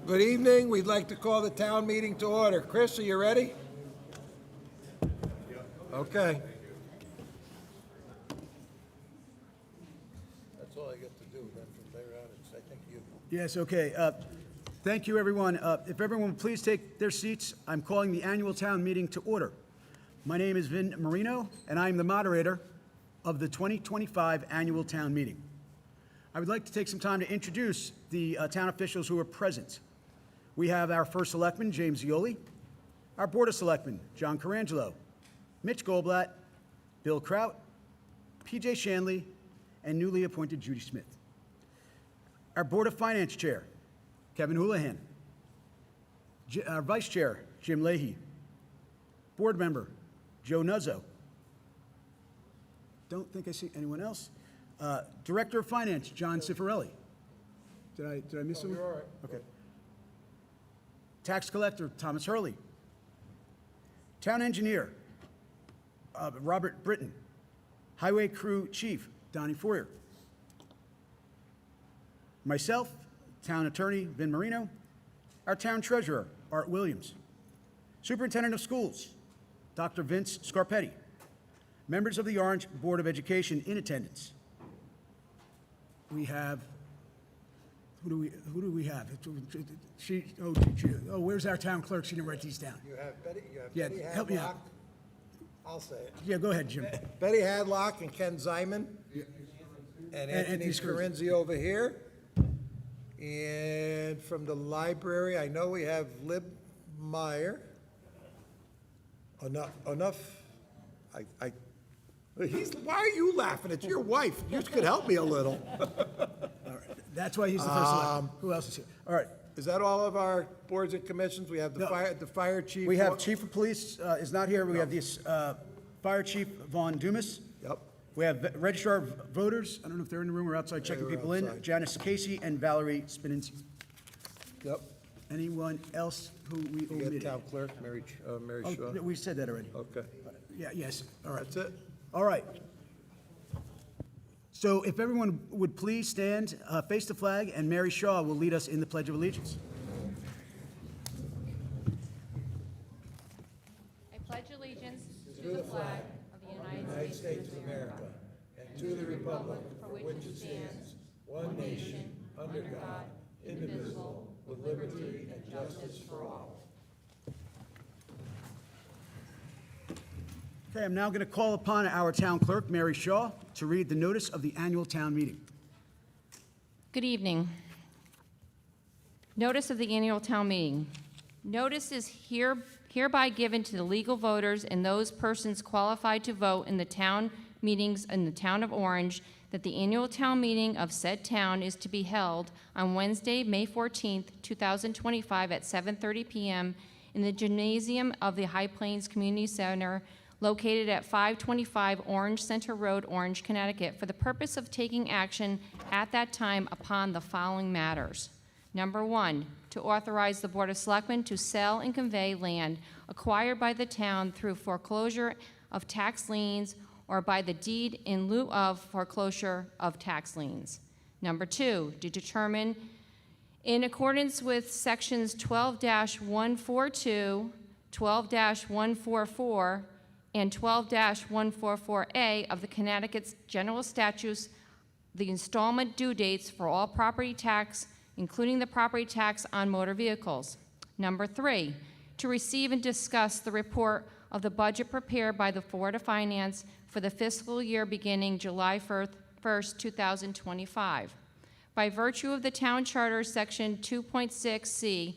Good evening. We'd like to call the town meeting to order. Chris, are you ready? Okay. That's all I get to do. Then from there on, it's, I think you. Yes, okay. Thank you, everyone. If everyone would please take their seats, I'm calling the annual town meeting to order. My name is Vin Marino, and I am the moderator of the 2025 annual town meeting. I would like to take some time to introduce the town officials who are present. We have our first selectman, James Zioli, our board of selectmen, John Carangelo, Mitch Goldblatt, Bill Kraut, PJ Shanley, and newly appointed Judy Smith. Our board of finance chair, Kevin Houlihan. Our vice chair, Jim Leahy. Board member, Joe Nuzzo. Don't think I see anyone else. Director of Finance, John Cifarelli. Did I miss someone? You're all right. Okay. Tax Collector, Thomas Hurley. Town Engineer, Robert Britton. Highway Crew Chief, Donnie Foyer. Myself, Town Attorney, Vin Marino. Our Town Treasurer, Art Williams. Superintendent of Schools, Dr. Vince Scarpetti. Members of the Orange Board of Education in attendance. We have, who do we have? Where's our town clerk? She didn't write these down. You have Betty. You have Yeah, Betty Hadlock. help me out. I'll say it. Yeah, go ahead, Jim. Betty Hadlock and Ken Zyman. And Anthony Anthony Scrooge. Scarinzi over here. And from the library, I know we have Lib Meyer. Enough. Why are you laughing? It's your wife. You could help me a little. That's why he's the first selectman. Who else is here? All right. Is that all of our boards and commissions? We have the fire chief. We have Chief of Police is not here. We have the Fire Chief Vaughn Dumas. Yep. We have Registrar of Voters. I don't know if they're in the room or outside checking they're people in. outside. Janice Casey and Valerie Spinizzi. Yep. Anyone else who we You got omitted? town clerk, Mary Oh, Shaw. we said that already. Okay. Yeah, yes. All right. That's it? All right. So if everyone would please stand, face the flag, and Mary Shaw will lead us in the Pledge of Allegiance. I pledge allegiance to the flag of the United States of America and to the republic for which it stands, one nation, under God, indivisible, with liberty and justice for all. Okay, I'm now going to call upon our town clerk, Mary Shaw, to read the notice of the annual town meeting. Good evening. Notice of the annual town meeting. Notice is hereby given to the legal voters and those persons qualified to vote in the town meetings in the town of Orange that the annual town meeting of said town is to be held on Wednesday, May 14th, 2025 at 7:30 p.m. in the gymnasium of the High Plains Community Center located at 525 Orange Center Road, Orange, Connecticut, for the purpose of taking action at that time upon the following matters. Number one, to authorize the Board of Selectmen to sell and convey land acquired by the town through foreclosure of tax liens or by the deed in lieu of foreclosure of tax liens. Number two, to determine, in accordance with sections 12-142, 12-144, and 12-144A of the Connecticut's General Statutes, the installment due dates for all property tax, including the property tax on motor vehicles. Number three, to receive and discuss the report of the budget prepared by the Board of Finance for the fiscal year beginning July 1st, 2025. By virtue of the Town Charter, Section 2.6C,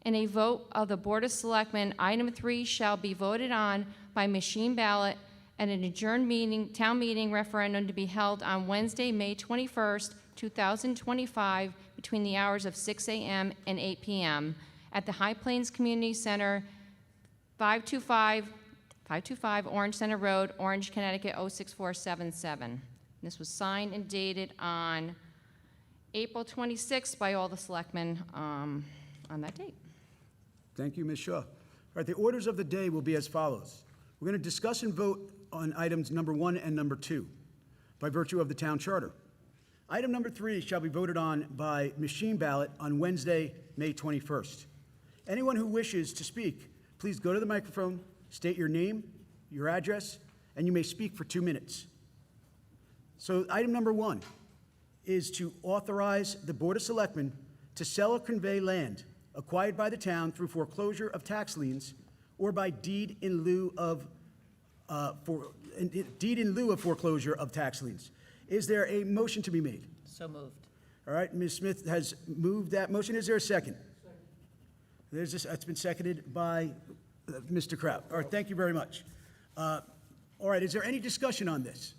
in a vote of the Board of Selectmen, item 3 shall be voted on by machine ballot at an adjourned town meeting referendum to be held on Wednesday, May 21st, 2025, between the hours of 6 a.m. and 8 p.m. at the High Plains Community Center, 525 Orange Center Road, Orange, Connecticut, 06477. This was signed and dated on April 26th by all the selectmen on that date. Thank you, Ms. Shaw. All right, the orders of the day will be as follows. We're going to discuss and vote on items number 1 and number 2 by virtue of the town charter. Item number 3 shall be voted on by machine ballot on Wednesday, May 21st. Anyone who wishes to speak, please go to the microphone, state your name, your address, and you may speak for 2 minutes. So item number 1 is to authorize the Board of Selectmen to sell or convey land acquired by the town through foreclosure of tax liens or by deed in lieu of foreclosure of tax liens. Is there a motion to be made? So moved. All right, Ms. Smith has moved that motion. Is there a second? It's been seconded by Mr. Kraut. All right, thank you very much. All right, is there any discussion on this?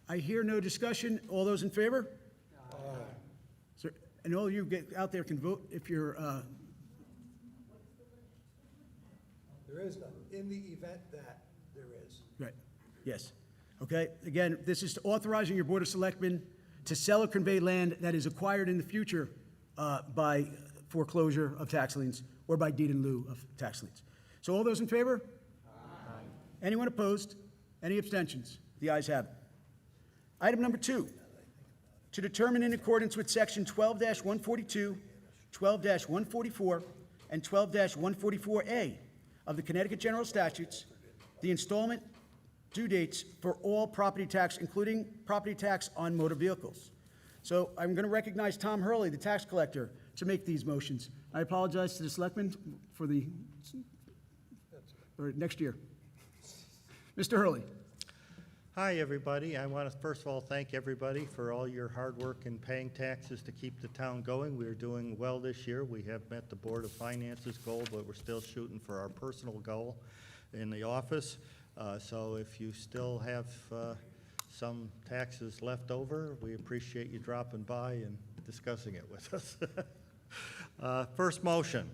I hear no discussion. All those in favor? Aye. And all you get out there can vote if you're, There is none, in the event that there is. right, yes. Okay, again, this is authorizing your Board of Selectmen to sell or convey land that is acquired in the future by foreclosure of tax liens or by deed in lieu of tax liens. So all those in favor? Aye. Anyone opposed? Any abstentions? The ayes have it. Item number 2, to determine in accordance with Section 12-142, 12-144, and 12-144A of the Connecticut General Statutes, the installment due dates for all property tax, including property tax on motor vehicles. So I'm going to recognize Tom Hurley, the tax collector, to make these motions. I apologize to the selectmen for next year. Mr. Hurley. Hi, everybody. I want to first of all thank everybody for all your hard work in paying taxes to keep the town going. We are doing well this year. We have met the Board of Finance's goal, but we're still shooting for our personal goal in the office. So if you still have some taxes left over, we appreciate you dropping by and discussing it with us. First motion.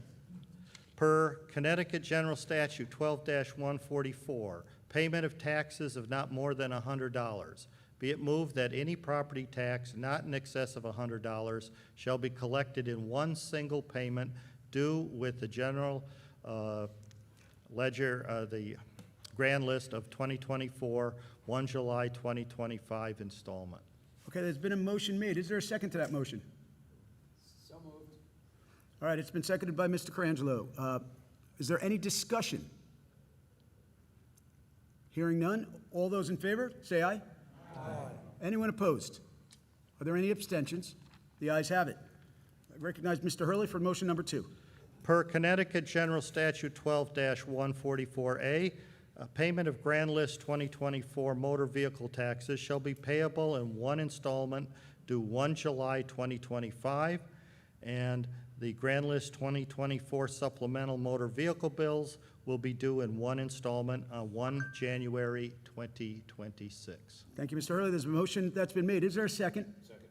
Per Connecticut General Statute 12-144, payment of taxes of not more than $100. Be it moved that any property tax not in excess of $100 shall be collected in one single payment due with the general ledger, the grand list of 2024, 1 July 2025 installment. Okay, there's been a motion made. Is there a second to that motion? So moved. All right, it's been seconded by Mr. Colangelo. Is there any discussion? Hearing none, all those in favor, say aye. Aye. Anyone opposed? Are there any abstentions? The ayes have it. I recognize Mr. Hurley for motion number 2. Per Connecticut General Statute 12-144A, payment of Grand List 2024 motor vehicle taxes shall be payable in one installment due 1 July 2025, and the Grand List 2024 supplemental motor vehicle bills will be due in one installment on 1 January 2026. Thank you, Mr. Hurley. There's a motion that's been made. Is there a second? Second.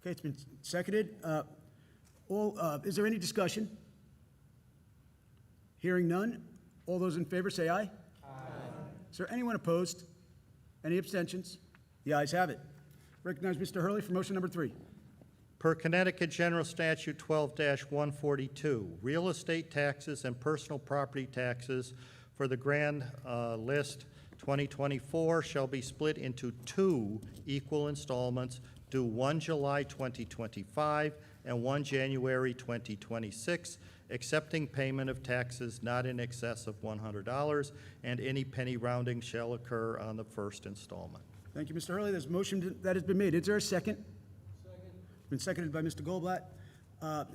Okay, it's been seconded. Is there any discussion? Hearing none, all those in favor say aye. Aye. Is there anyone opposed? Any abstentions? The ayes have it. Recognize Mr. Hurley for motion number 3. Per Connecticut General Statute 12-142, real estate taxes and personal property taxes for the Grand List 2024 shall be split into 2 equal installments due 1 July 2025 and 1 January 2026, accepting payment of taxes not in excess of $100, and any penny rounding shall occur on the first installment. Thank you, Mr. Hurley. There's a motion that has been made. Is there a second? Been seconded by Mr. Goldblatt.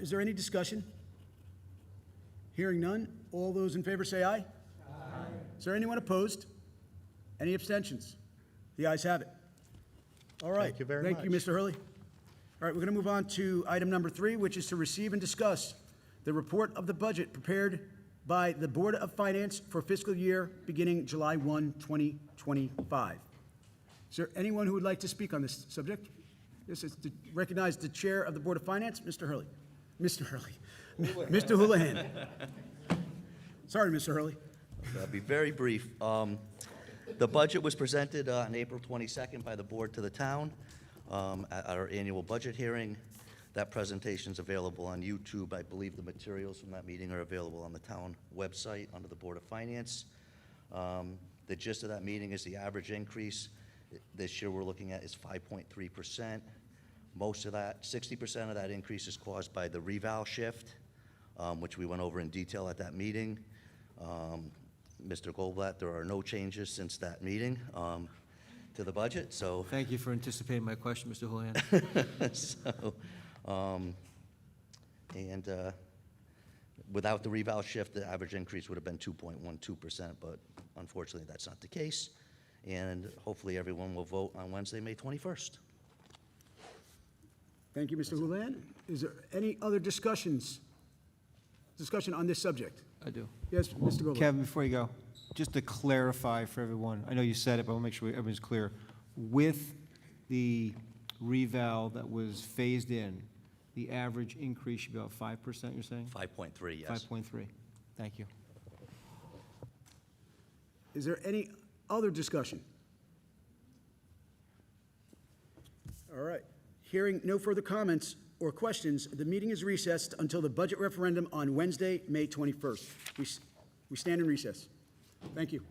Is there any discussion? Hearing none, all those in favor say aye. Aye. Is there anyone opposed? Any abstentions? The ayes have it. All right. Thank you very much. Thank you, Mr. Hurley. All right, we're going to move on to item number 3, which is to receive and discuss the report of the budget prepared by the Board of Finance for fiscal year beginning July 1, 2025. Is there anyone who would like to speak on this subject? This is to recognize the Chair of the Board of Finance, Mr. Hurley. Mr. Hurley. Mr. Houlihan. Sorry, Mr. Hurley. I'll be very brief. The budget was presented on April 22nd by the board to the town at our annual budget hearing. That presentation is available on YouTube. I believe the materials from that meeting are available on the town website under the Board of Finance. The gist of that meeting is the average increase This year, we're looking at is 5.3%. Most of that, 60% of that increase is caused by the reval shift, which we went over in detail at that meeting. Mr. Goldblatt, there are no changes since that meeting to the budget, so. Thank you for anticipating my question, Mr. Houlihan. So, without the reval shift, the average increase would have been 2.12%, but unfortunately, that's not the case. And hopefully, everyone will vote on Wednesday, May 21st. Thank you, Mr. Houlihan. Is there any other discussion on this subject? I do. Yes, Mr. Goldberg. Kevin, before you go, just to clarify for everyone, I know you said it, but I want to make sure everyone's clear. With the reval that was phased in, the average increase should be about 5%, you're saying? 5.3, yes. 5.3. Thank you. Is there any other discussion? All right. Hearing no further comments or questions, the meeting is recessed until the budget referendum on Wednesday, May 21st. We stand in recess. Thank you.